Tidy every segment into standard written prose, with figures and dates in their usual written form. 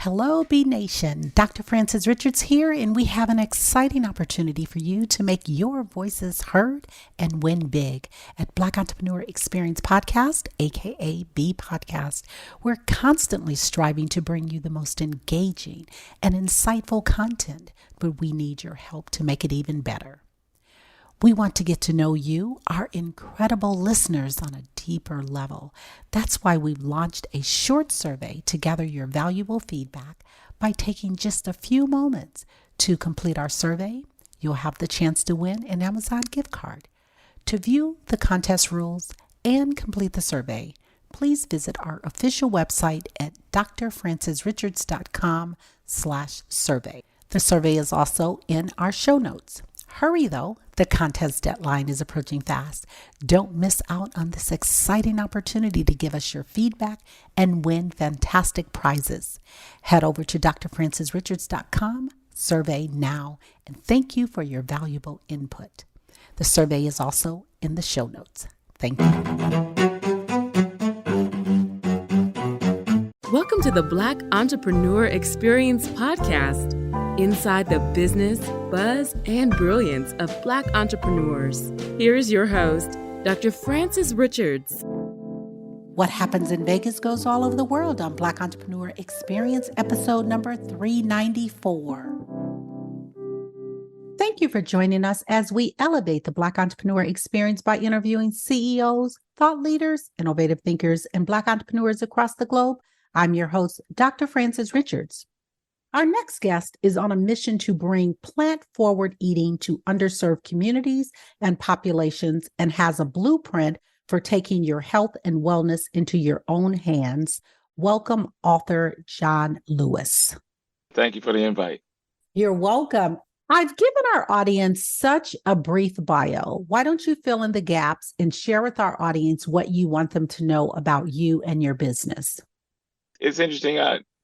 Hello, B Nation. Dr. Frances Richards here, and we have an exciting opportunity for you to make your voices heard and win big at Black Entrepreneur Experience Podcast, aka Beepodcast. We're constantly striving to bring you the most engaging and insightful content, but we need your help to make it even better. We want to get to know you, our incredible listeners, on a deeper level. That's why we've launched a short survey to gather your valuable feedback. By taking just a few moments to complete our survey, you'll have the chance to win an Amazon gift card. To view the contest rules and complete the survey, please visit our official website at drfrancesrichards.com/survey. The survey is also in our show notes. Hurry though, the contest deadline is approaching fast. Don't miss out on this exciting opportunity to give us your feedback and win fantastic prizes. Head over to drfrancesrichards.com, survey now, and thank you for your valuable input. The survey is also in the show notes. Thank you. Welcome to the Black Entrepreneur Experience Podcast. Inside the business, buzz, and brilliance of Black entrepreneurs. Here's your host, Dr. Frances Richards. What happens in Vegas goes all over the world on Black Entrepreneur Experience, episode number 394. Thank you for joining us as we elevate the Black Entrepreneur Experience by interviewing CEOs, thought leaders, innovative thinkers, and Black entrepreneurs across the globe. I'm your host, Dr. Frances Richards. Our next guest is on a mission to bring plant-forward eating to underserved communities and populations and has a blueprint for taking your health and wellness into your own hands. Welcome, author John Lewis. Thank you for the invite. You're welcome. I've given our audience such a brief bio. Why don't you fill in the gaps and share with our audience what you want them to know about you and your business? It's interesting.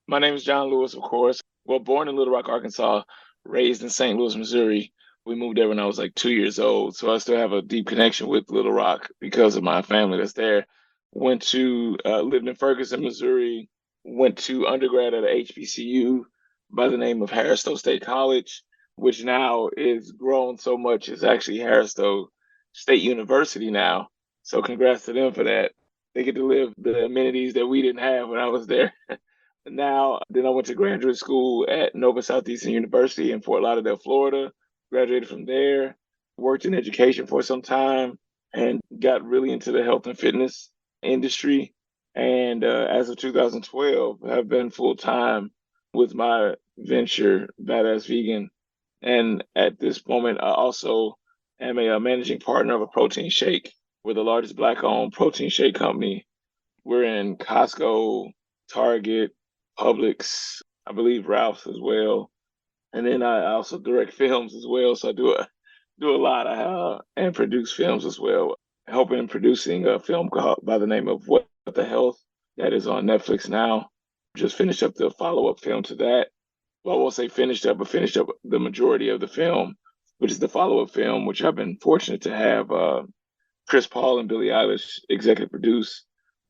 My name is John Lewis, of course. Well, born in Little Rock, Arkansas, raised in St. Louis, Missouri. We moved there when I was like 2 years old. So I still have a deep connection with Little Rock because of my family that's there. Lived in Ferguson, Missouri. Went to undergrad at a HBCU by the name of Harris-Stowe State College, which now is grown so much. It's actually Harris-Stowe State University now. So congrats to them for that. They get to live the amenities that we didn't have when I was there. Then I went to graduate school at Nova Southeastern University in Fort Lauderdale, Florida. Graduated from there, worked in education for some time, and got really into the health and fitness industry. And as of 2012, I've been full-time with my venture, Badass Vegan. And at this moment, I also am a managing partner of a protein shake. We're the largest Black-owned protein shake company. We're in Costco, Target, Publix, I believe Ralph's as well. And then I also direct films as well. So I do a lot and produce films as well. Helping producing a film by the name of What the Health that is on Netflix now. Just finished up the follow-up film to that. Well, I won't say finished up, but finished up the majority of the film, which is the follow-up film, which I've been fortunate to have Chris Paul and Billie Eilish executive produce.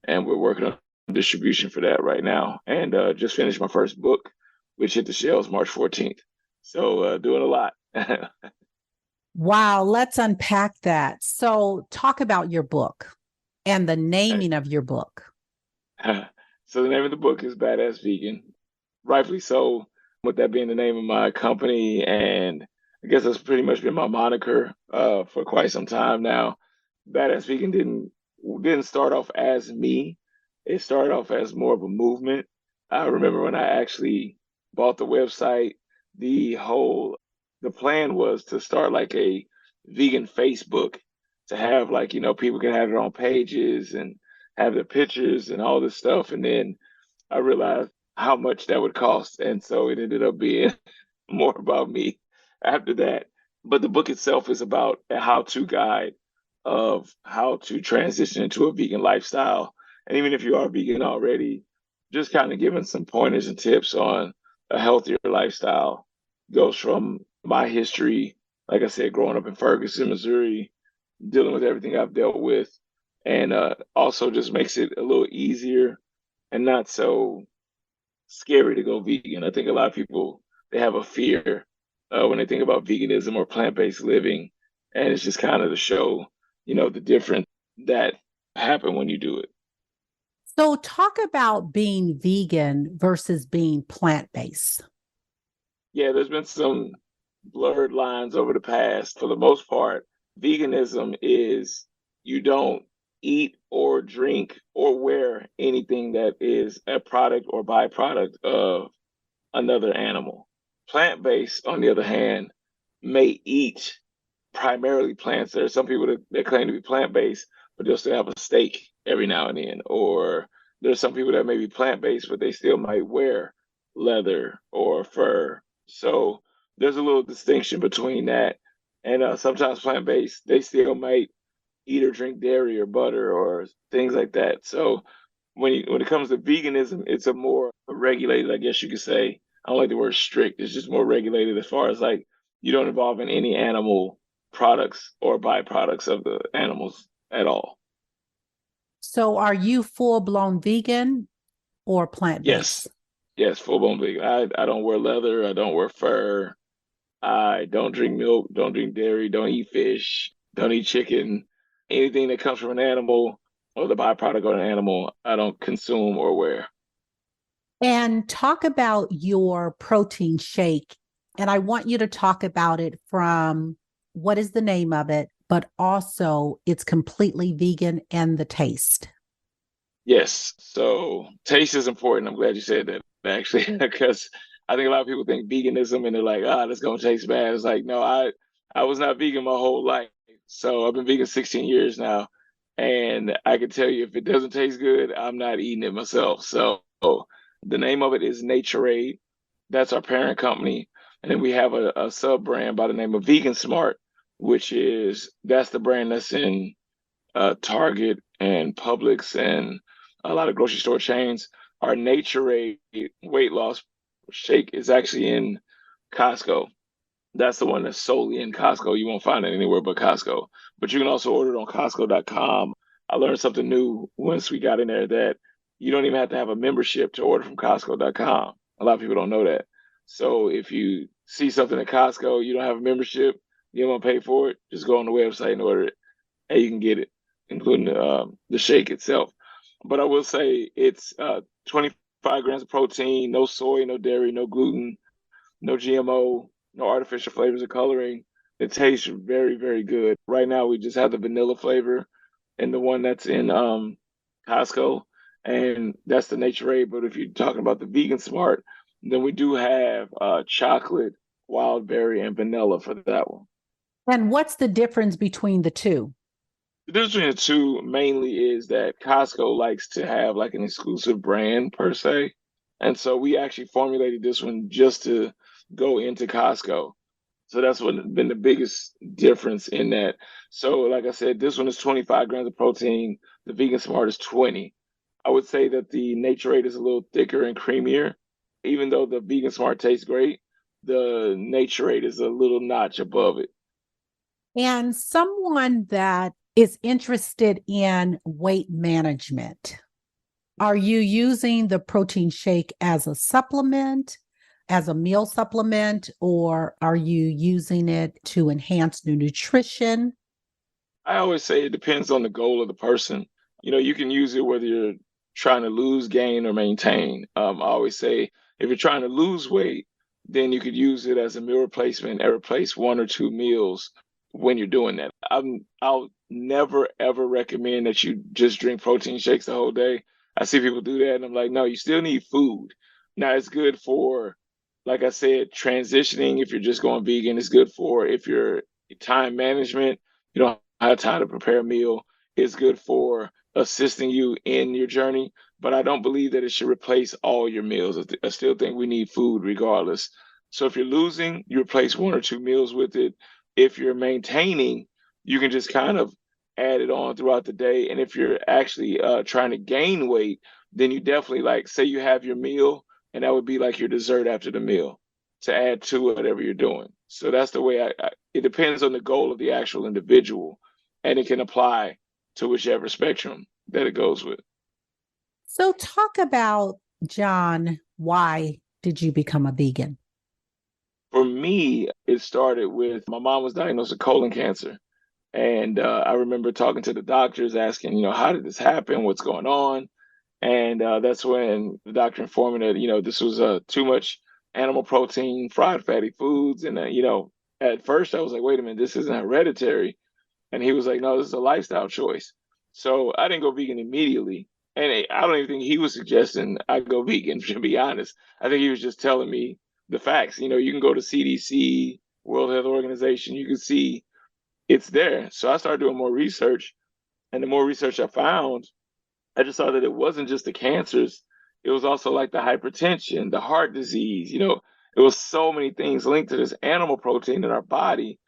And we're working on distribution for that right now, and just finished my first book, which hit the shelves March 14th. So doing a lot. Wow, let's unpack that. So talk about your book and the naming of your book. So the name of the book is Badass Vegan, rightfully so, with that being the name of my company, and I guess that's pretty much been my moniker for quite some time now. Badass Vegan didn't start off as me. It started off as more of a movement. I remember when I actually bought the website, the plan was to start like a vegan Facebook, to have people can have their own pages and have their pictures and all this stuff. And then I realized how much that would cost. And so it ended up being more about me after that. But the book itself is about a how-to guide of how to transition into a vegan lifestyle. And even if you are vegan already, just kind of giving some pointers and tips on a healthier lifestyle. Goes from my history, like I said, growing up in Ferguson, Missouri, dealing with everything I've dealt with, and also just makes it a little easier and not so scary to go vegan. I think a lot of people, they have a fear when they think about veganism or plant-based living, and it's just kind of to show, the difference that happen when you do it. So, talk about being vegan versus being plant-based. Yeah, there's been some blurred lines over the past. For the most part, veganism is you don't eat or drink or wear anything that is a product or byproduct of another animal. Plant-based, on the other hand, may eat primarily plants. There are some people that claim to be plant-based, but they'll still have a steak every now and then. Or there's some people that may be plant-based, but they still might wear leather or fur. So there's a little distinction between that. And sometimes plant-based, they still might eat or drink dairy or butter or things like that. So when it comes to veganism, it's a more regulated, I guess you could say. I don't like the word strict. It's just more regulated as far as like you don't involve in any animal products or byproducts of the animals at all. So, are you full-blown vegan or Yes, plant-based? yes, full blown vegan. I don't wear leather. I don't wear fur. I don't drink milk. Don't drink dairy. Don't eat fish. Don't eat chicken. Anything that comes from an animal or the byproduct of an animal, I don't consume or wear. And talk about your protein shake. And I want you to talk about it from what is the name of it, but also it's completely vegan and the taste. Yes. So taste is important. I'm glad you said that actually, because I think a lot of people think veganism and they're like, that's gonna taste bad. It's like, no, I was not vegan my whole life. So I've been vegan 16 years now. And I can tell you if it doesn't taste good, I'm not eating it myself. So the name of it is Nature Aid. That's our parent company. And then we have a sub brand by the name of Vegan Smart, that's the brand that's in Target and Publix and a lot of grocery store chains. Our Nature Aid weight loss shake is actually in Costco. That's the one that's solely in Costco. You won't find it anywhere but Costco. But you can also order it on Costco.com. I learned something new once we got in there that you don't even have to have a membership to order from Costco.com. A lot of people don't know that. So if you see something at Costco, you don't have a membership, you don't want to pay for it, just go on the website and order it, and you can get it, including the shake itself. But I will say it's 25 grams of protein, no soy, no dairy, no gluten, no GMO, no artificial flavors or coloring. It tastes very, very good. Right now, we just have the vanilla flavor and the one that's in Costco, and that's the Nature Aid. But if you're talking about the Vegan Smart, then we do have chocolate, wild berry, and vanilla for that one. And what's the difference between the two? The difference between the two mainly is that Costco likes to have like an exclusive brand per se. And so we actually formulated this one just to go into Costco. So that's what been the biggest difference in that. So like I said, this one is 25 grams of protein. The Vegan Smart is 20. I would say that the Nature Aid is a little thicker and creamier. Even though the Vegan Smart tastes great, the Nature Aid is a little notch above it. And someone that is interested in weight management, are you using the protein shake as a supplement, as a meal supplement, or are you using it to enhance your nutrition? I always say it depends on the goal of the person. You can use it whether you're trying to lose, gain, or maintain. I always say if you're trying to lose weight, then you could use it as a meal replacement and replace one or two meals when you're doing that. I'll never ever recommend that you just drink protein shakes the whole day. I see people do that, and I'm like, no, you still need food. Now it's good for, like I said, transitioning. If you're just going vegan, it's good for if you're time management. You don't have time to prepare a meal. It's good for assisting you in your journey. But I don't believe that it should replace all your meals. I still think we need food regardless. So if you're losing, you replace one or two meals with it. If you're maintaining, you can just kind of add it on throughout the day. And if you're actually trying to gain weight, then you definitely, like, say you have your meal, and that would be like your dessert after the meal to add to whatever you're doing. So that's the way it depends on the goal of the actual individual, and it can apply to whichever spectrum that it goes with. So, talk about John, why did you become a vegan? For me, it started with my mom was diagnosed with colon cancer. And I remember talking to the doctors, asking, how did this happen? What's going on? And that's when the doctor informed me that, this was too much animal protein, fried fatty foods. And, at first I was like, wait a minute, this isn't hereditary. And he was like, no, this is a lifestyle choice. So I didn't go vegan immediately. And I don't even think he was suggesting I go vegan, to be honest. I think he was just telling me the facts. You can go to CDC, World Health Organization, you can see it's there. So I started doing more research. And the more research I found, I just saw that it wasn't just the cancers. It was also like the hypertension, the heart disease. It was so many things linked to this animal protein in our body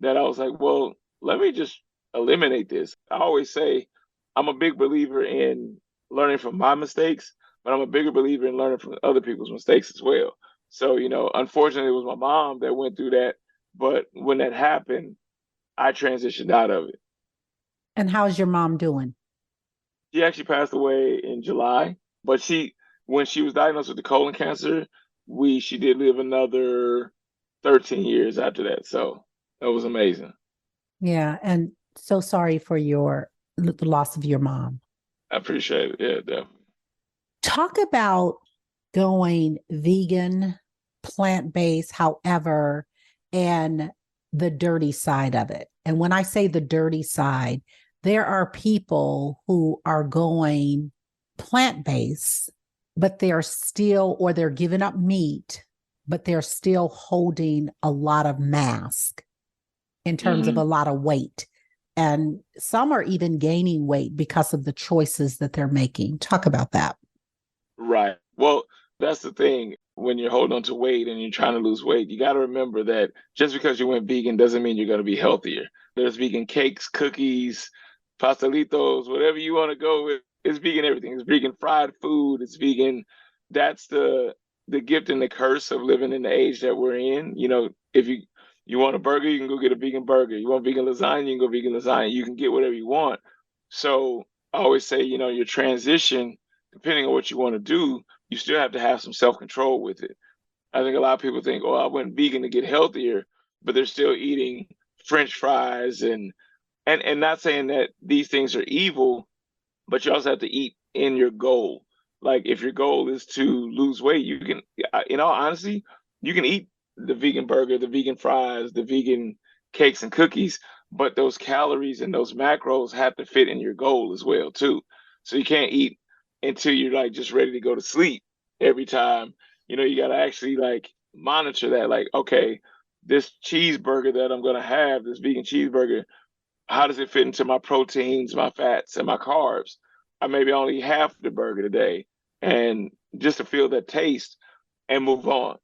that I was like, well, let me just eliminate this. I always say I'm a big believer in learning from my mistakes, but I'm a bigger believer in learning from other people's mistakes as well. So, unfortunately, it was my mom that went through that. But when that happened, I transitioned out of it. And how's your mom doing? She actually passed away in July, but when she was diagnosed with the colon cancer, she did live another 13 years after that. So that was amazing. Yeah, and so sorry for the loss of your mom. I appreciate it. Yeah, definitely. Talk about going vegan, plant-based, however, and the dirty side of it. And when I say the dirty side, there are people who are going plant-based, but they're giving up meat, but they're still holding a lot of mass in terms of Mm-hmm. a lot of weight. And some are even gaining weight because of the choices that they're making. Talk about that. Right. Well, that's the thing. When you're holding on to weight and you're trying to lose weight, you got to remember that just because you went vegan doesn't mean you're going to be healthier. There's vegan cakes, cookies, pastelitos, whatever you want to go with. It's vegan everything. It's vegan fried food. It's vegan. That's the gift and the curse of living in the age that we're in. If you want a burger, you can go get a vegan burger. You want vegan lasagna, you can go vegan lasagna. You can get whatever you want. So I always say, your transition, depending on what you want to do, you still have to have some self-control with it. I think a lot of people think, oh, I went vegan to get healthier, but they're still eating French fries and not saying that these things are evil, but you also have to eat in your goal. Like if your goal is to lose weight, you can, in all honesty, you can eat the vegan burger, the vegan fries, the vegan cakes and cookies, but those calories and those macros have to fit in your goal as well too. So you can't eat until you're like just ready to go to sleep every time. You got to actually like monitor that. Like, okay, this cheeseburger that I'm gonna have, this vegan cheeseburger, how does it fit into my proteins, my fats, and my carbs? I maybe only half the burger today, and just to feel that taste and move on.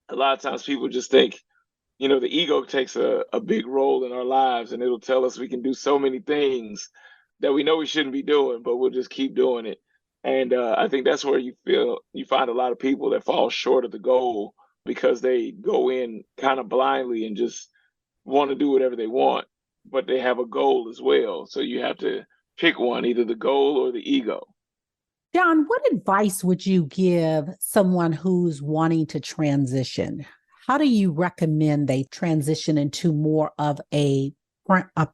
A lot of times people just think, the ego takes a big role in our lives, and it'll tell us we can do so many things that we know we shouldn't be doing, but we'll just keep doing it. And I think that's where you find a lot of people that fall short of the goal because they go in kind of blindly and just want to do whatever they want, but they have a goal as well. So you have to pick one, either the goal or the ego. John, what advice would you give someone who's wanting to transition? How do you recommend they transition into more of a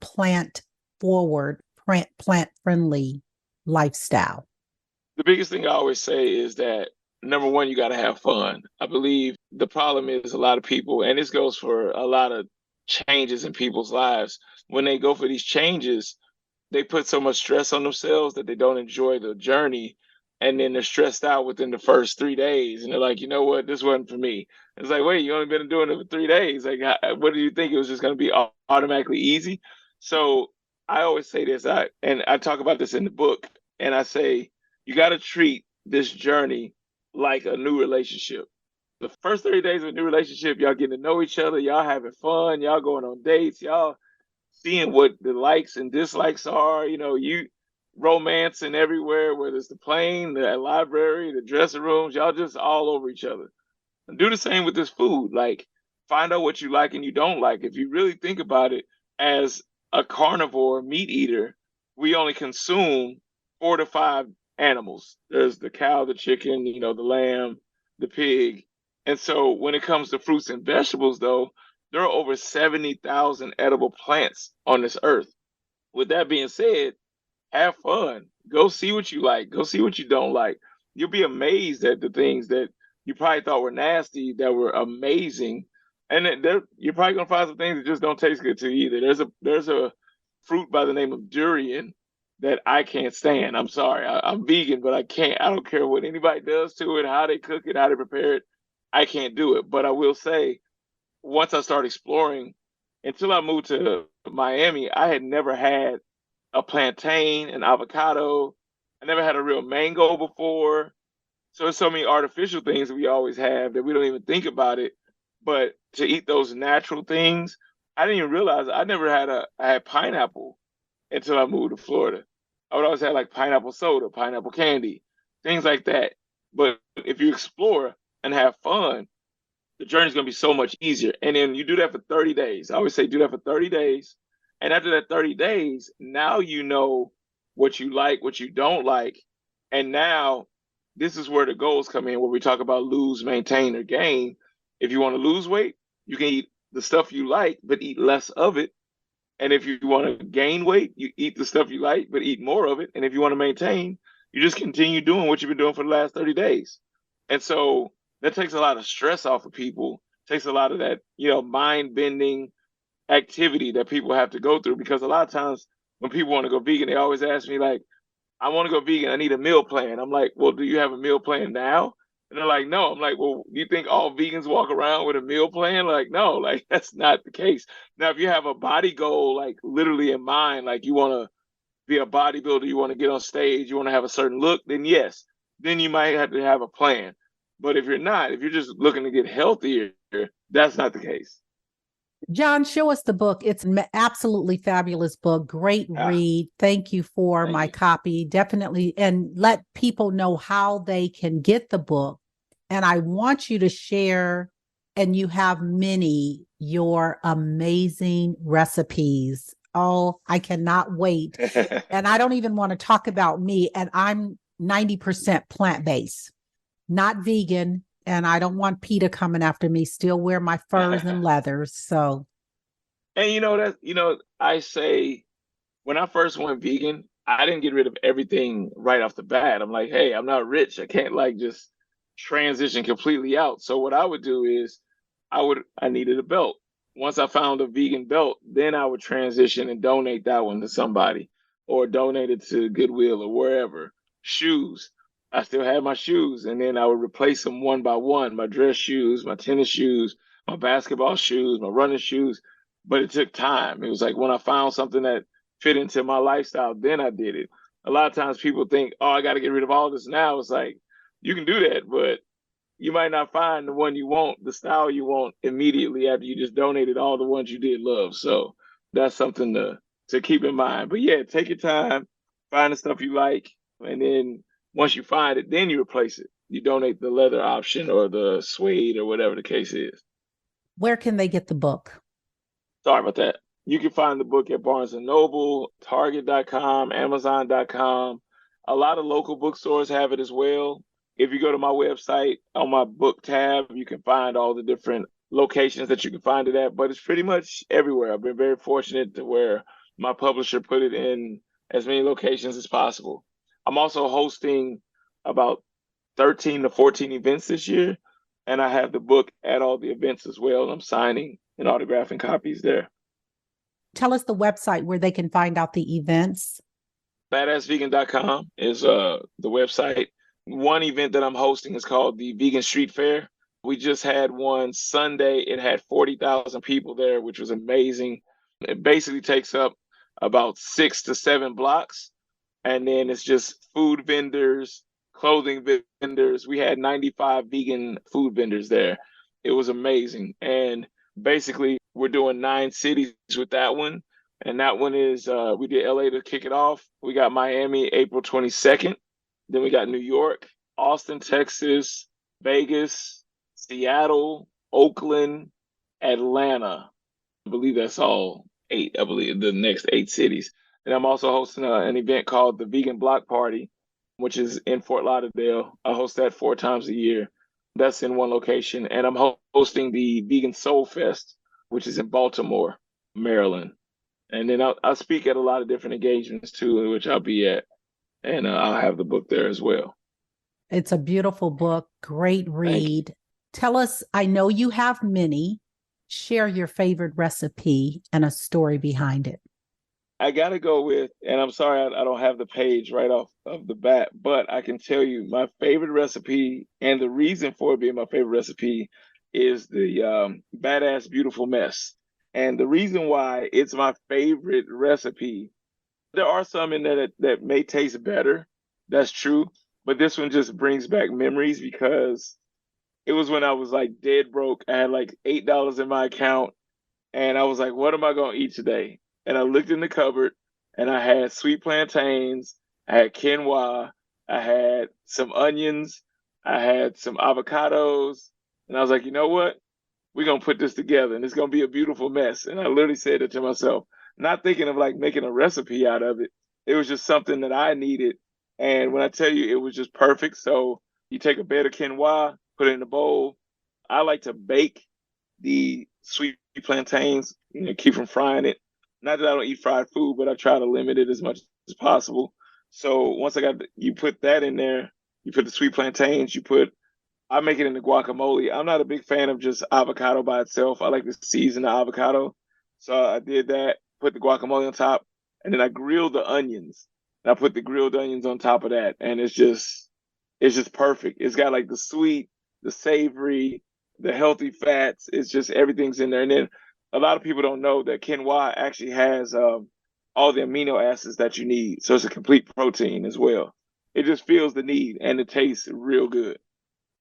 plant forward, plant friendly lifestyle? The biggest thing I always say is that number one, you got to have fun. I believe the problem is a lot of people, and this goes for a lot of changes in people's lives. When they go for these changes, they put so much stress on themselves that they don't enjoy the journey. And then they're stressed out within the first 3 days. And they're like, you know what? This wasn't for me. It's like, wait, you only been doing it for 3 days. Like, what do you think? It was just going to be automatically easy? So I always say this, and I talk about this in the book, and I say, you got to treat this journey like a new relationship. The first 30 days of a new relationship, y'all getting to know each other, y'all having fun, y'all going on dates, y'all seeing what the likes and dislikes are. You romancing everywhere, whether it's the plane, the library, the dressing rooms, y'all just all over each other. And do the same with this food. Like, find out what you like and you don't like. If you really think about it, as a carnivore meat eater, we only consume 4 to 5 animals. There's the cow, the chicken, the lamb, the pig. And so when it comes to fruits and vegetables, though, there are over 70,000 edible plants on this earth. With that being said, have fun. Go see what you like. Go see what you don't like. You'll be amazed at the things that you probably thought were nasty that were amazing. And you're probably gonna find some things that just don't taste good to you either. There's a fruit by the name of durian that I can't stand. I'm sorry. I'm vegan, but I can't. I don't care what anybody does to it, how they cook it, how they prepare it. I can't do it. But I will say, once I started exploring, until I moved to Miami, I had never had a plantain, an avocado. I never had a real mango before. So there's so many artificial things that we always have that we don't even think about it. But to eat those natural things, I didn't even realize I had pineapple until I moved to Florida. I would always have like pineapple soda, pineapple candy, things like that. But if you explore and have fun, the journey's gonna be so much easier. And then you do that for 30 days. I always say do that for 30 days. And after that 30 days, now you know what you like, what you don't like. And now this is where the goals come in, where we talk about lose, maintain, or gain. If you want to lose weight, you can eat the stuff you like, but eat less of it. And if you want to gain weight, you eat the stuff you like, but eat more of it. And if you want to maintain, you just continue doing what you've been doing for the last 30 days. And so that takes a lot of stress off of people, takes a lot of that, mind bending activity that people have to go through. Because a lot of times when people want to go vegan, they always ask me, like, I want to go vegan. I need a meal plan. I'm like, well, do you have a meal plan now? And they're like, no. I'm like, well, do you think all vegans walk around with a meal plan? Like, no, like that's not the case. Now, if you have a body goal, like literally in mind, like you want to be a bodybuilder, you want to get on stage, you want to have a certain look, then yes, then you might have to have a plan. But if you're not, if you're just looking to get healthier, that's not the case. John, show us the book. It's an absolutely fabulous book. Great read. Thank you for my copy. Definitely. And let people know how they can get the book. And I want you to share, and you have many, your amazing recipes. Oh, I cannot wait. And I don't even want to talk about me. And I'm 90% plant-based, not vegan. And I don't want PETA coming after me, still wear my furs and leathers. So. And I say when I first went vegan, I didn't get rid of everything right off the bat. I'm like, hey, I'm not rich. I can't like just transition completely out. So what I would do is I needed a belt. Once I found a vegan belt, then I would transition and donate that one to somebody or donate it to Goodwill or wherever. Shoes. I still had my shoes, and then I would replace them one by one, my dress shoes, my tennis shoes, my basketball shoes, my running shoes. But it took time. It was like when I found something that fit into my lifestyle, then I did it. A lot of times people think, oh, I got to get rid of all this now. It's like, you can do that, but you might not find the one you want, the style you want immediately after you just donated all the ones you did love. So that's something to keep in mind. But yeah, take your time, find the stuff you like, and then once you find it, then you replace it. You donate the leather option or the suede or whatever the case is. Where can they get the book? Sorry about that. You can find the book at Barnes & Noble, Target.com, Amazon.com. A lot of local bookstores have it as well. If you go to my website, on my book tab, you can find all the different locations that you can find it at, but it's pretty much everywhere. I've been very fortunate to where my publisher put it in as many locations as possible. I'm also hosting about 13 to 14 events this year, and I have the book at all the events as well. I'm signing and autographing copies there. Tell us the website where they can find out the events. Badassvegan.com is the website. One event that I'm hosting is called the Vegan Street Fair. We just had one Sunday. It had 40,000 people there, which was amazing. It basically takes up about 6 to 7 blocks. And then it's just food vendors, clothing vendors. We had 95 vegan food vendors there. It was amazing. And basically, we're doing 9 cities with that one. And that one is, we did LA to kick it off. We got Miami, April 22nd. Then we got New York, Austin, Texas, Vegas, Seattle, Oakland, Atlanta. I believe that's all 8, I believe, the next 8 cities. And I'm also hosting an event called the Vegan Block Party. which is in Fort Lauderdale. I host that 4 times a year. That's in one location. And I'm hosting the Vegan Soul Fest, which is in Baltimore, Maryland. And then I'll speak at a lot of different engagements too, which I'll be at. And I'll have the book there as well. It's a beautiful book, great Thank you. read. Tell us, I know you have many. Share your favorite recipe and a story behind it. I got to go with, and I'm sorry I don't have the page right off of the bat, but I can tell you my favorite recipe, and the reason for it being my favorite recipe is the Badass Beautiful Mess. And the reason why it's my favorite recipe, there are some in there that may taste better. That's true. But this one just brings back memories because it was when I was like dead broke. I had like $8 in my account, and I was like, what am I going to eat today? And I looked in the cupboard and I had sweet plantains, I had quinoa, I had some onions, I had some avocados. And I was like, you know what? We're going to put this together and it's going to be a beautiful mess. And I literally said it to myself, not thinking of like making a recipe out of it. It was just something that I needed. And when I tell you, it was just perfect. So you take a bed of quinoa, put it in a bowl. I like to bake the sweet plantains, keep from frying it. Not that I don't eat fried food, but I try to limit it as much as possible. So once you put that in there, you put the sweet plantains, I make it in the guacamole. I'm not a big fan of just avocado by itself. I like to season the avocado. So I did that, put the guacamole on top, and then I grilled the onions. And I put the grilled onions on top of that. And it's just perfect. It's got like the sweet, the savory, the healthy fats. It's just everything's in there. And then a lot of people don't know that quinoa actually has all the amino acids that you need. So it's a complete protein as well. It just fills the need and it tastes real good.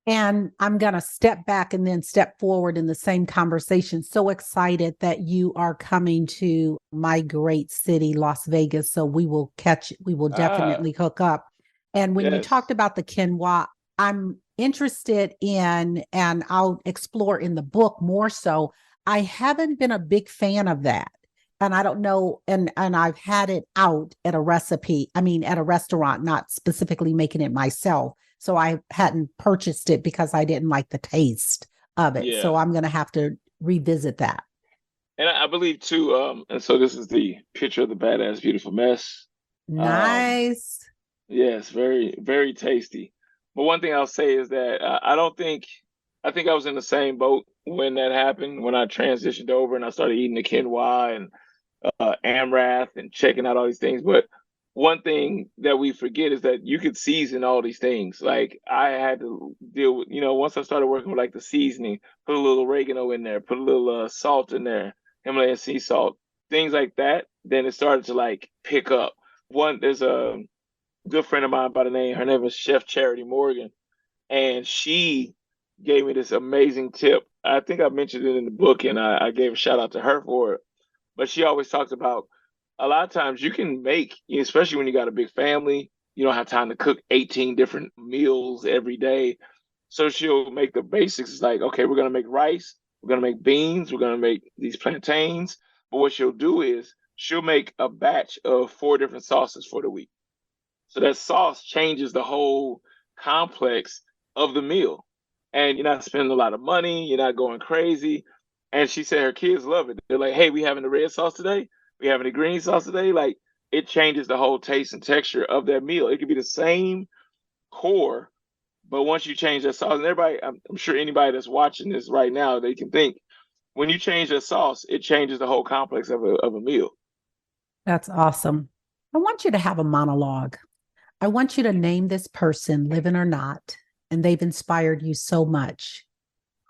And I'm going to step back and then step forward in the same conversation. So excited that you are coming to my great city, Las Vegas. So we will Ah, definitely hook up. And when you talked yes. about the quinoa, I'm interested in, and I'll explore in the book more so. I haven't been a big fan of that. And I don't know, and I've had it out at at a restaurant, not specifically making it myself. So I hadn't purchased it because I didn't like the taste of it. So Yeah. I'm going to have to revisit that. And I believe too, and so this is the picture of the badass beautiful mess. Um, Nice. yes, very, very tasty. But one thing I'll say is that I don't think I think I was in the same boat when that happened, when I transitioned over and I started eating the quinoa and Amrath and checking out all these things. But one thing that we forget is that you could season all these things. Like I had to deal with, once I started working with like the seasoning, put a little oregano in there, put a little salt in there, Himalayan sea salt, things like that. Then it started to like pick up. There's a good friend of mine by the name, her name is Chef Charity Morgan, and she gave me this amazing tip. I think I mentioned it in the book, and I gave a shout out to her for it. But she always talks about a lot of times you can make, especially when you got a big family, you don't have time to cook 18 different meals every day. So she'll make the basics. It's like, okay, we're going to make rice, we're going to make beans, we're going to make these plantains. But what she'll do is she'll make a batch of 4 different sauces for the week. So that sauce changes the whole complex of the meal. And you're not spending a lot of money, you're not going crazy. And she said her kids love it. They're like, hey, we having the red sauce today? We having the green sauce today? Like it changes the whole taste and texture of that meal. It could be the same core, but once you change that sauce, and everybody, I'm sure anybody that's watching this right now, they can think when you change that sauce, it changes the whole complex of a meal. That's awesome. I want you to have a monologue. I want you to name this person, living or not, and they've inspired you so much.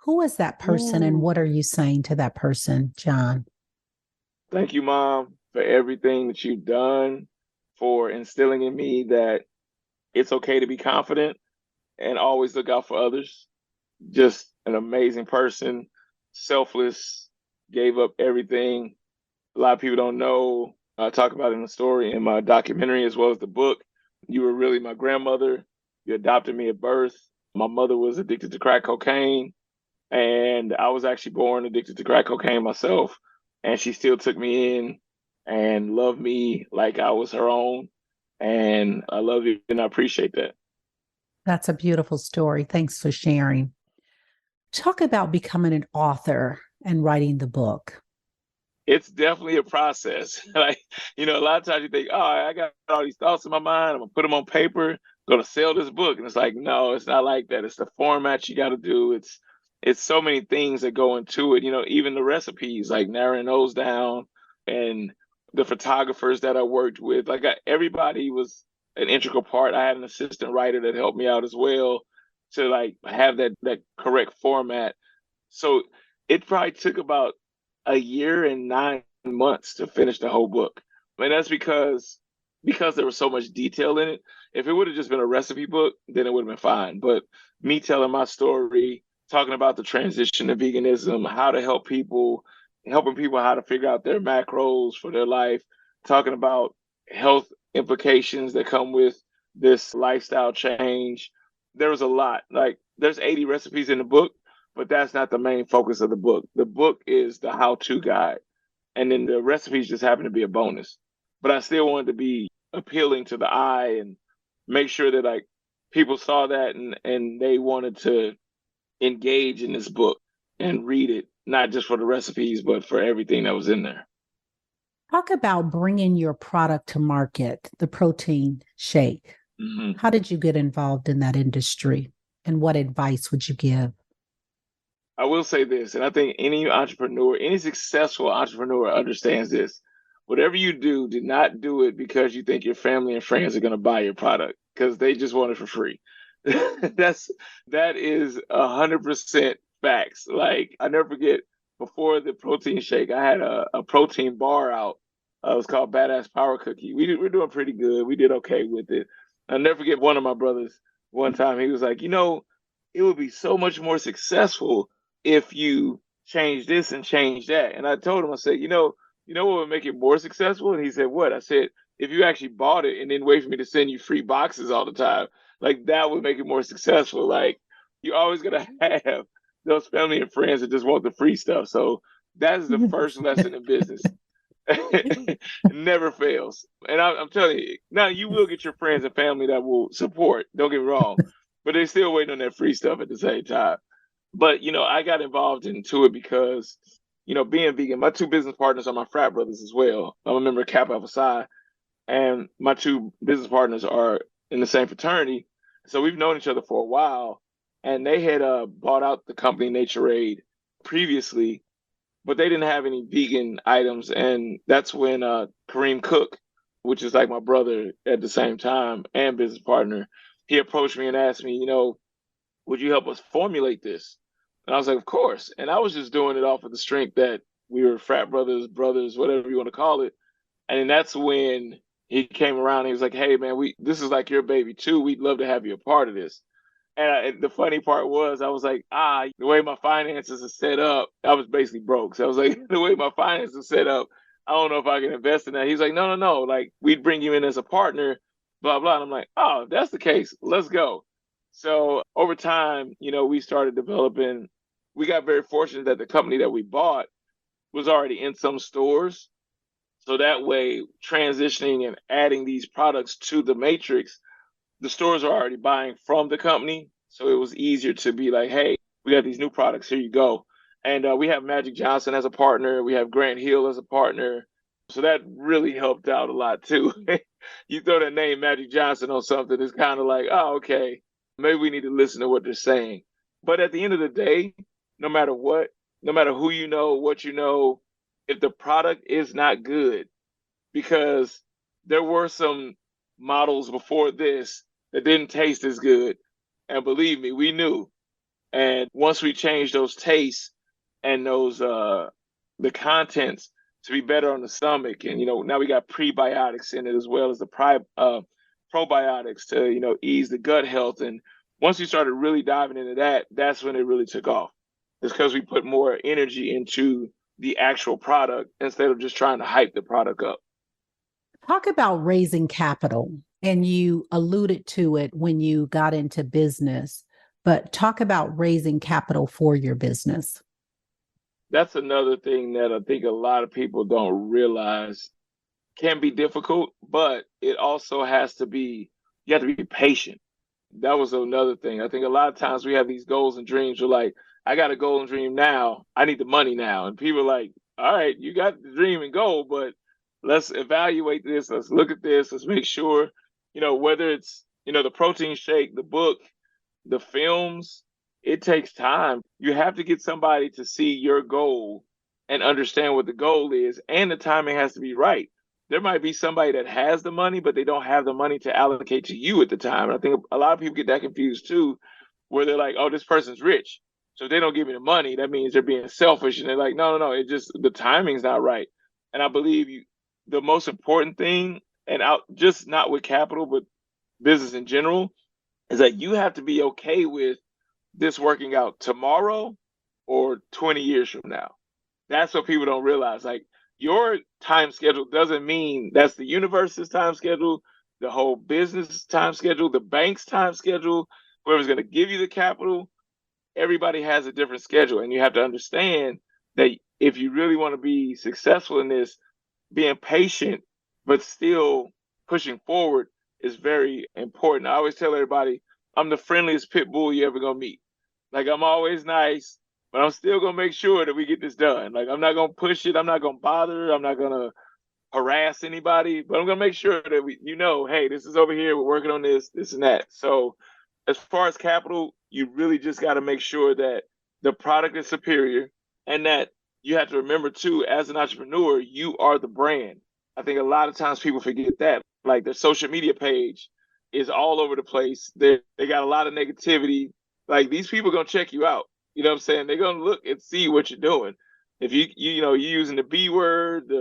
Who is that person and Ooh. what are you saying to that person, John? Thank you, Mom, for everything that you've done, for instilling in me that it's okay to be confident and always look out for others. Just an amazing person, selfless, gave up everything. A lot of people don't know. I talk about it in the story in my documentary as well as the book. You were really my grandmother. You adopted me at birth. My mother was addicted to crack cocaine, and I was actually born addicted to crack cocaine myself. And she still took me in and loved me like I was her own. And I love you and I appreciate that. That's a beautiful story. Thanks for sharing. Talk about becoming an author and writing the book. It's definitely a process. Like, a lot of times you think, oh, I got all these thoughts in my mind. I'm gonna put them on paper, gonna sell this book. And it's like, no, it's not like that. It's the format you gotta do. It's so many things that go into it, even the recipes, like narrowing those down and the photographers that I worked with. Like everybody was an integral part. I had an assistant writer that helped me out as well to like have that correct format. So it probably took about a year and 9 months to finish the whole book. And that's because there was so much detail in it. If it would have just been a recipe book, then it would have been fine. But me telling my story, talking about the transition to veganism, how to help people, helping people how to figure out their macros for their life, talking about health implications that come with this lifestyle change. There was a lot. Like there's 80 recipes in the book, but that's not the main focus of the book. The book is the how-to guide, and then the recipes just happen to be a bonus. But I still wanted to be appealing to the eye and make sure that like people saw that and they wanted to engage in this book and read it, not just for the recipes, but for everything that was in there. Talk about bringing your product to market, the protein shake. Mm-hmm. How did you get involved in that industry, and what advice would you give? I will say this, and I think any entrepreneur, any successful entrepreneur understands this. Whatever you do not do it because you think your family and friends are going to buy your product because they just want it for free. That is 100% facts. Like I never forget before the protein shake, I had a protein bar out. It was called Badass Power Cookie. We're doing pretty good. We did okay with it. I'll never forget one of my brothers one time. He was like, it would be so much more successful if you change this and change that. And I told him, I said, what would make it more successful? And he said, what? I said, if you actually bought it and then wait for me to send you free boxes all the time, like that would make it more successful. Like you always gonna have those family and friends that just want the free stuff. So that is the first lesson in business. It never fails. And I'm telling you, now you will get your friends and family that will support. Don't get me wrong, but they're still waiting on that free stuff at the same time. But I got involved into it because being vegan. My two business partners are my frat brothers as well. I'm a member of Kappa Alpha Psi, and my two business partners are in the same fraternity. So we've known each other for a while, and they had bought out the company Nature Aid previously, but they didn't have any vegan items. And that's when Kareem Cook, which is like my brother at the same time and business partner, he approached me and asked me, would you help us formulate this? And I was like, of course. And I was just doing it off of the strength that we were frat brothers, whatever you want to call it. And then that's when he came around and he was like, hey, man, this is like your baby too. We'd love to have you a part of this. And the funny part was I was like, the way my finances are set up, I was basically broke. So I was like, the way my finances are set up, I don't know if I can invest in that. He's like, no. Like, we'd bring you in as a partner, blah, blah. And I'm like, oh, if that's the case, let's go. So over time, we started developing. We got very fortunate that the company that we bought was already in some stores. So that way, transitioning and adding these products to the matrix, the stores are already buying from the company. So it was easier to be like, hey, we got these new products. Here you go. And we have Magic Johnson as a partner. We have Grant Hill as a partner. So that really helped out a lot too. You throw that name Magic Johnson on something, it's kind of like, oh, okay, maybe we need to listen to what they're saying. But at the end of the day, no matter what, no matter who you know, what you know, if the product is not good, because there were some models before this that didn't taste as good. And believe me, we knew. And once we changed those tastes and those the contents to be better on the stomach, and now we got prebiotics in it as well as the probiotics to ease the gut health. And once we started really diving into that, that's when it really took off. It's because we put more energy into the actual product instead of just trying to hype the product up. Talk about raising capital, and you alluded to it when you got into business, but talk about raising capital for your business. That's another thing that I think a lot of people don't realize. can be difficult, but it also has to be, you have to be patient. That was another thing. I think a lot of times we have these goals and dreams. We're like, I got a goal and dream now. I need the money now. And people are like, all right, you got the dream and goal, but let's evaluate this. Let's look at this. Let's make sure, whether it's, the protein shake, the book, the films, it takes time. You have to get somebody to see your goal and understand what the goal is, and the timing has to be right. There might be somebody that has the money, but they don't have the money to allocate to you at the time. And I think a lot of people get that confused too, where they're like, oh, this person's rich, so if they don't give me the money, that means they're being selfish. And they're like, no, no, no, it just, the timing's not right. And I believe the most important thing, and out just not with capital, but business in general, is that you have to be okay with this working out tomorrow or 20 years from now. That's what people don't realize. Like, your time schedule doesn't mean that's the universe's time schedule, the whole business time schedule, the bank's time schedule, whoever's going to give you the capital. Everybody has a different schedule. And you have to understand that if you really want to be successful in this, being patient, but still pushing forward is very important. I always tell everybody, I'm the friendliest pit bull you ever gonna meet. Like, I'm always nice, but I'm still gonna make sure that we get this done. Like, I'm not gonna push it. I'm not gonna bother. I'm not gonna harass anybody, but I'm gonna make sure that hey, this is over here. We're working on this, this and that. So as far as capital, you really just got to make sure that the product is superior, and that you have to remember too, as an entrepreneur, you are the brand. I think a lot of times people forget that. Like, their social media page is all over the place. They got a lot of negativity. Like, these people are gonna check you out. You know what I'm saying? They're gonna look and see what you're doing. If you're using the B word,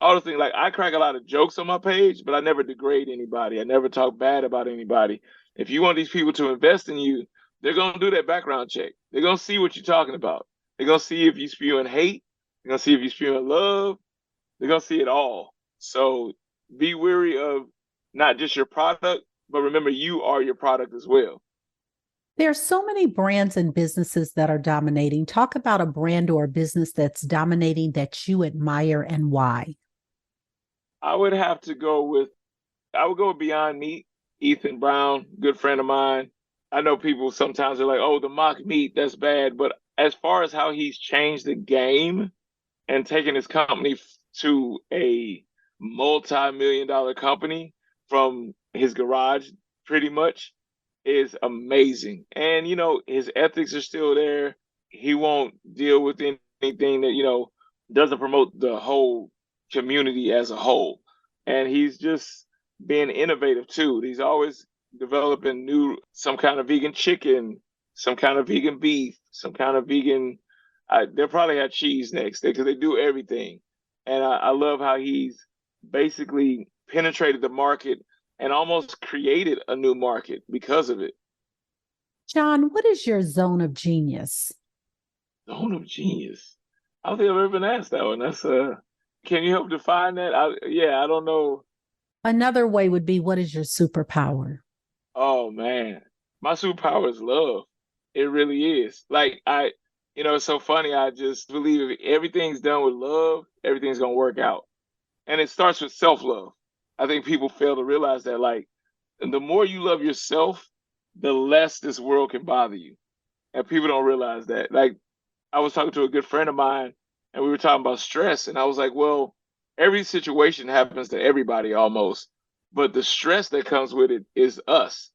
all the things. Like, I crack a lot of jokes on my page, but I never degrade anybody. I never talk bad about anybody. If you want these people to invest in you, they're gonna do that background check. They're gonna see what you're talking about. They're gonna see if you're spewing hate. They're gonna see if you're spewing love. They're gonna see it all. So be wary of not just your product, but remember, you are your product as well. There are so many brands and businesses that are dominating. Talk about a brand or a business that's dominating that you admire and why. I would go with Beyond Meat. Ethan Brown, good friend of mine. I know people sometimes are like, oh, the mock meat, that's bad. But as far as how he's changed the game and taken his company to a multi-million-dollar company from his garage, pretty much, is amazing. And, his ethics are still there. He won't deal with anything that, doesn't promote the whole community as a whole. And he's just being innovative too. He's always developing some kind of vegan chicken, some kind of vegan beef, some kind of vegan. They'll probably have cheese next because they do everything. And I love how he's basically penetrated the market and almost created a new market because of it. John, what is your zone of genius? Zone of genius. I don't think I've ever been asked that one. That's can you help define that? I don't know. Another way would be, what is your superpower? Oh man, my superpower is love. It really is. Like, it's so funny. I just believe if everything's done with love, everything's gonna work out. And it starts with self-love. I think people fail to realize that, like, the more you love yourself, the less this world can bother you. And people don't realize that. Like, I was talking to a good friend of mine, and we were talking about stress, and I was like, well, every situation happens to everybody almost, but the stress that comes with it is us.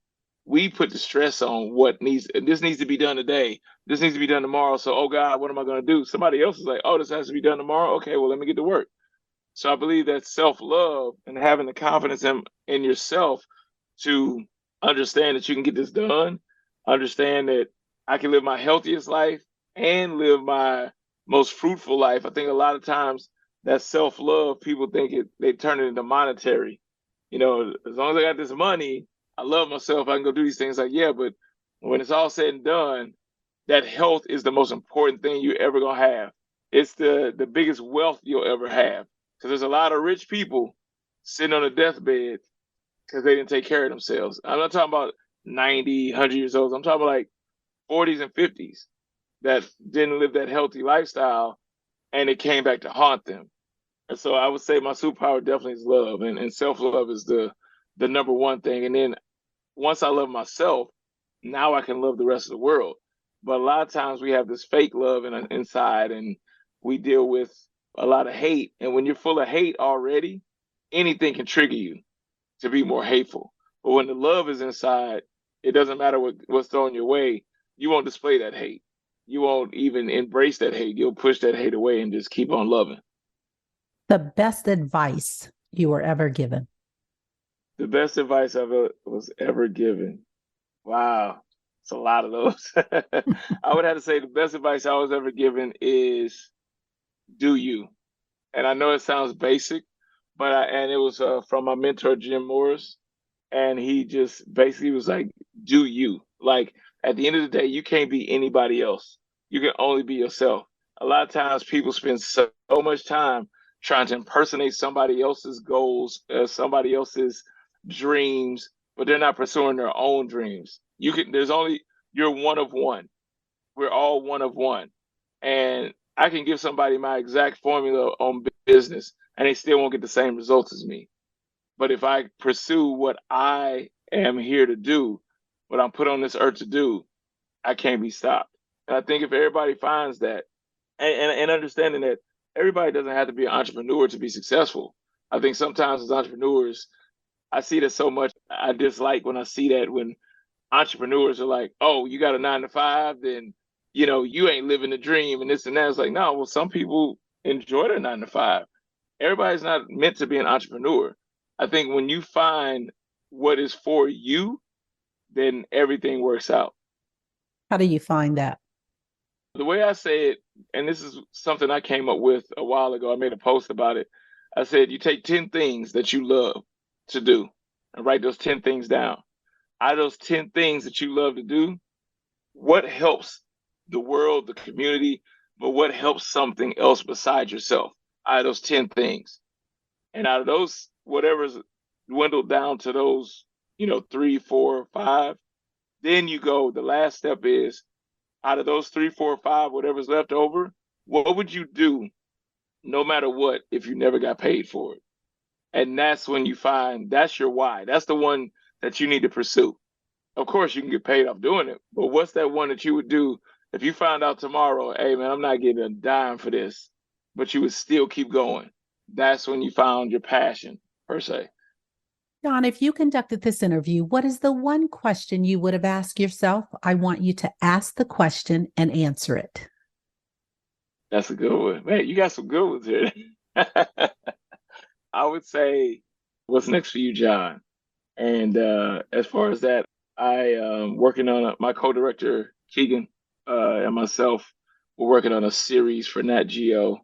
We put the stress on this needs to be done today. This needs to be done tomorrow. So, oh God, what am I going to do? Somebody else is like, oh, this has to be done tomorrow. Okay, well, let me get to work. So I believe that self-love and having the confidence in yourself to understand that you can get this done, understand that I can live my healthiest life and live my most fruitful life. I think a lot of times that self-love, people think they turn it into monetary. As long as I got this money, I love myself, I can go do these things. Like, yeah, but when it's all said and done, that health is the most important thing you ever gonna have. It's the biggest wealth you'll ever have. Because there's a lot of rich people sitting on a deathbed because they didn't take care of themselves. I'm not talking about 90, 100 years old. I'm talking about like 40s and 50s that didn't live that healthy lifestyle, and it came back to haunt them. And so I would say my superpower definitely is love, and self-love is the number one thing. And then once I love myself, now I can love the rest of the world. But a lot of times we have this fake love inside, and we deal with a lot of hate. And when you're full of hate already, anything can trigger you to be more hateful. But when the love is inside, it doesn't matter what's thrown your way. You won't display that hate. You won't even embrace that hate. You'll push that hate away and just keep on loving. The best advice you were ever given. The best advice was ever given. Wow, it's a lot of those. I would have to say the best advice I was ever given is do you. And I know it sounds basic, but and it was from my mentor Jim Morris, and he just basically was like, "Do you?" Like at the end of the day, you can't be anybody else. You can only be yourself. A lot of times, people spend so much time trying to impersonate somebody else's goals, somebody else's dreams, but they're not pursuing their own dreams. You can. There's only you're one of one. We're all one of one, and I can give somebody my exact formula on business, and they still won't get the same results as me. But if I pursue what I am here to do, what I'm put on this earth to do, I can't be stopped. And I think if everybody finds that, and understanding that everybody doesn't have to be an entrepreneur to be successful. I think sometimes as entrepreneurs, I see that so much. I dislike when I see that when entrepreneurs are like, "Oh, you got a 9 to 5, then you ain't living the dream," and this and that. It's like, no, well, some people enjoy their 9 to 5. Everybody's not meant to be an entrepreneur. I think when you find what is for you, then everything works out. How do you find that? The way I say it, and this is something I came up with a while ago, I made a post about it. I said, you take 10 things that you love to do and write those 10 things down. Out of those 10 things that you love to do, what helps the world, the community, but what helps something else besides yourself out of those 10 things? And out of those, whatever's dwindled down to those, 3, 4, 5, then you go, the last step is out of those 3, 4, 5, whatever's left over, what would you do no matter what if you never got paid for it? And that's when you find that's your why. That's the one that you need to pursue. Of course, you can get paid off doing it, but what's that one that you would do if you found out tomorrow, hey, man, I'm not getting a dime for this, but you would still keep going? That's when you found your passion, per se. John, if you conducted this interview, what is the one question you would have asked yourself? I want you to ask the question and answer it. That's a good one. Man, you got some good ones here. I would say, what's next for you, John? And as far as that, I am working on my co-director, Keegan, and myself, we're working on a series for Nat Geo.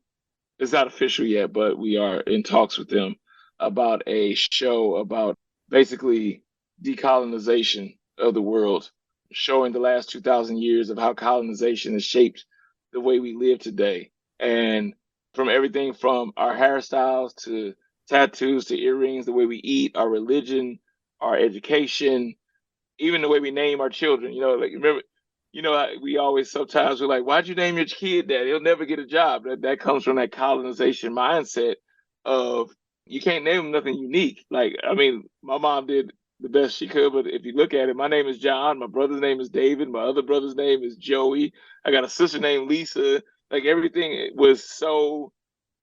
It's not official yet, but we are in talks with them about a show about basically decolonization of the world, showing the last 2,000 years of how colonization has shaped the way we live today. And from everything from our hairstyles to tattoos to earrings, the way we eat, our religion, our education, even the way we name our children. Like remember, we always sometimes we're like, why'd you name your kid that? He'll never get a job. That comes from that colonization mindset of you can't name him nothing unique. Like, I mean, my mom did the best she could, but if you look at it, my name is John, my brother's name is David, my other brother's name is Joey. I got a sister named Lisa. Like everything was so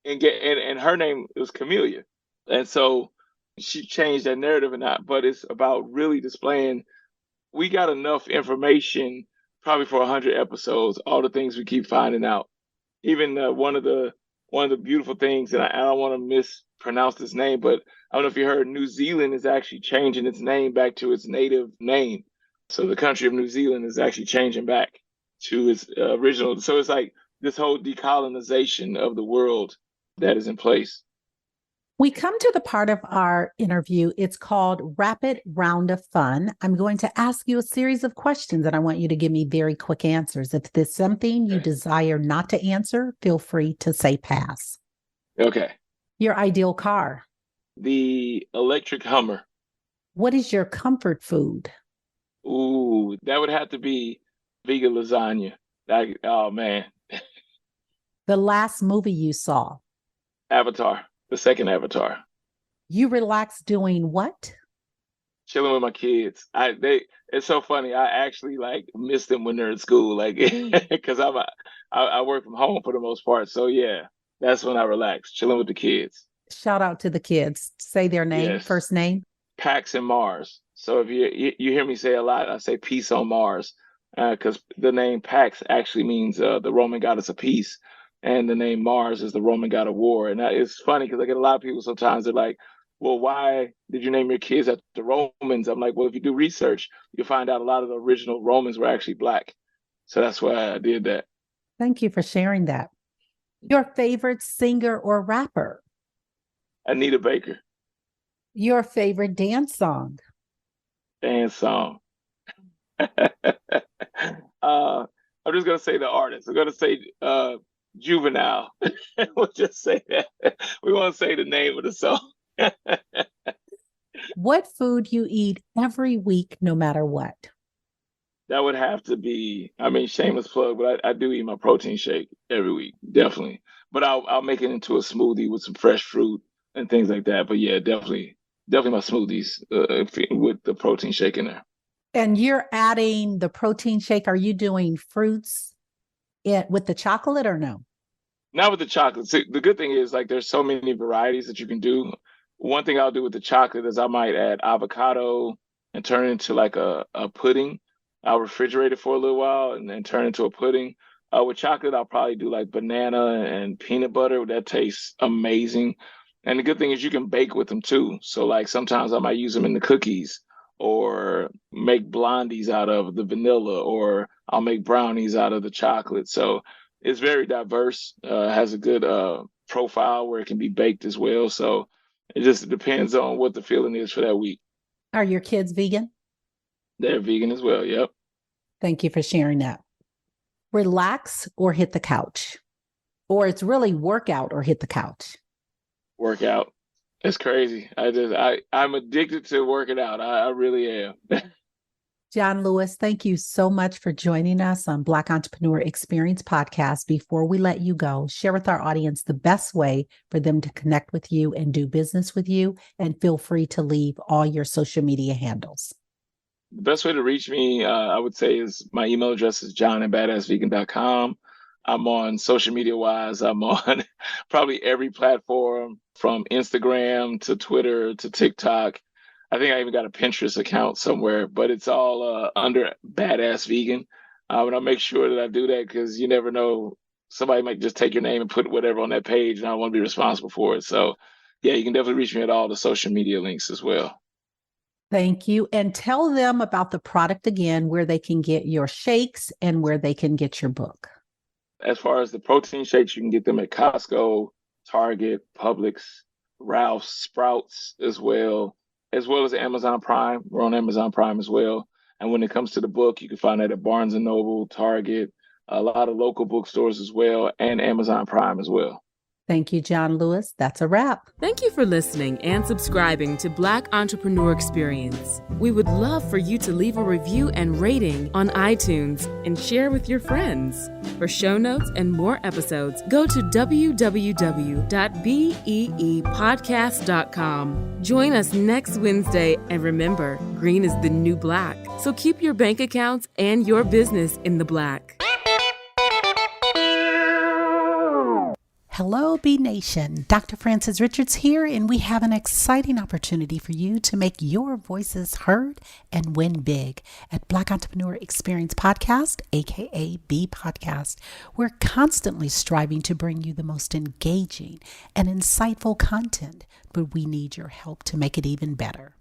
and her name was Camellia. And so she changed that narrative and not, but it's about really displaying we got enough information probably for 100 episodes, all the things we keep finding out. Even one of the beautiful things, and I don't want to mispronounce this name, but I don't know if you heard, New Zealand is actually changing its name back to its native name. So the country of New Zealand is actually changing back to its original. So it's like this whole decolonization of the world that is in place. We come to the part of our interview. It's called Rapid Round of Fun. I'm going to ask you a series of questions and I want you to give me very quick answers. If there's something you desire not to answer, feel free to say pass. Okay. Your ideal car. The electric Hummer. What is your comfort food? Ooh, that would have to be vegan lasagna. Oh man. The last movie you saw. Avatar. The second Avatar. You relax doing what? Chilling with my kids. It's so funny. I actually like miss them when they're at school, like because I work from home for the most part. So yeah, that's when I relax, chilling with the kids. Shout out to the kids. Say their name, Yes, first name. Pax and Mars. So if you hear me say a lot, I say peace on Mars, because the name Pax actually means the Roman goddess of peace, and the name Mars is the Roman god of war. And it's funny because I get a lot of people sometimes they're like, "Well, why did you name your kids after the Romans?" I'm like, "Well, if you do research, you'll find out a lot of the original Romans were actually black, so that's why I did that." Thank you for sharing that. Your favorite singer or rapper? Anita Baker, Your favorite dance song? dance song. I'm just gonna say the artist. I'm gonna say Juvenile. We'll just say that. We won't say the name of the song. What food you eat every week, no matter what? That would have to be. I mean, shameless plug, but I do eat my protein shake every week, definitely. But I'll make it into a smoothie with some fresh fruit and things like that. But yeah, definitely my smoothies with the protein shake in there. And you're adding the protein shake. Are you doing fruits with the chocolate or no? Not with the chocolate. See, the good thing is like there's so many varieties that you can do. One thing I'll do with the chocolate is I might add avocado and turn it into like a pudding. I'll refrigerate it for a little while and then turn it into a pudding. With chocolate, I'll probably do like banana and peanut butter. That tastes amazing. And the good thing is you can bake with them too. So like sometimes I might use them in the cookies or make blondies out of the vanilla or I'll make brownies out of the chocolate. So it's very diverse, has a good profile where it can be baked as well. So it just depends on what the feeling is for that week. Are your kids vegan? They're vegan as well. Yep. Thank you for sharing that. Relax or hit the couch? Or it's really workout or hit the couch? Workout. It's crazy. I'm addicted to working out. I really am. John Lewis, thank you so much for joining us on Black Entrepreneur Experience Podcast. Before we let you go, share with our audience the best way for them to connect with you and do business with you. And feel free to leave all your social media handles. The best way to reach me, I would say, is my email address is john@badassvegan.com. I'm on social media wise. I'm on probably every platform from Instagram to Twitter to TikTok. I think I even got a Pinterest account somewhere, but it's all under Badass Vegan. And I'll make sure that I do that because you never know. Somebody might just take your name and put whatever on that page, and I don't want to be responsible for it. So, yeah, you can definitely reach me at all the social media links as well. Thank you. And tell them about the product again, where they can get your shakes and where they can get your book. As far as the protein shakes, you can get them at Costco, Target, Publix, Ralph's, Sprouts as well as Amazon Prime. We're on Amazon Prime as well. And when it comes to the book, you can find that at Barnes & Noble, Target, a lot of local bookstores as well, and Amazon Prime as well. Thank you, John Lewis. That's a wrap. Thank you for listening and subscribing to Black Entrepreneur Experience. We would love for you to leave a review and rating on iTunes and share with your friends. For show notes and more episodes, go to www.beepodcast.com. Join us next Wednesday, and remember, green is the new black. So keep your bank accounts and your business in the black. Hello, B Nation. Dr. Frances Richards here, and we have an exciting opportunity for you to make your voices heard and win big at Black Entrepreneur Experience Podcast, aka Beepodcast. We're constantly striving to bring you the most engaging and insightful content, but we need your help to make it even better.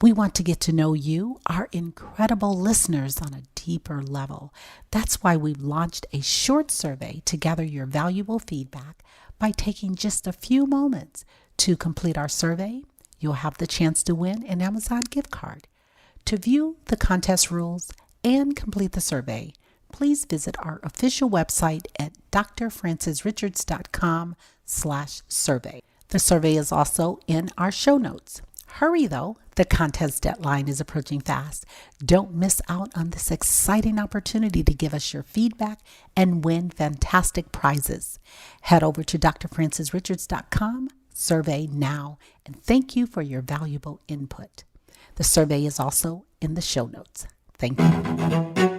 We want to get to know you, our incredible listeners, on a deeper level. That's why we've launched a short survey to gather your valuable feedback. By taking just a few moments to complete our survey, you'll have the chance to win an Amazon gift card. To view the contest rules and complete the survey, please visit our official website at drfrancesrichards.com/survey. The survey is also in our show notes. Hurry though, the contest deadline is approaching fast. Don't miss out on this exciting opportunity to give us your feedback and win fantastic prizes. Head over to drfrancesrichards.com Survey now, and thank you for your valuable input. The survey is also in the show notes. Thank you.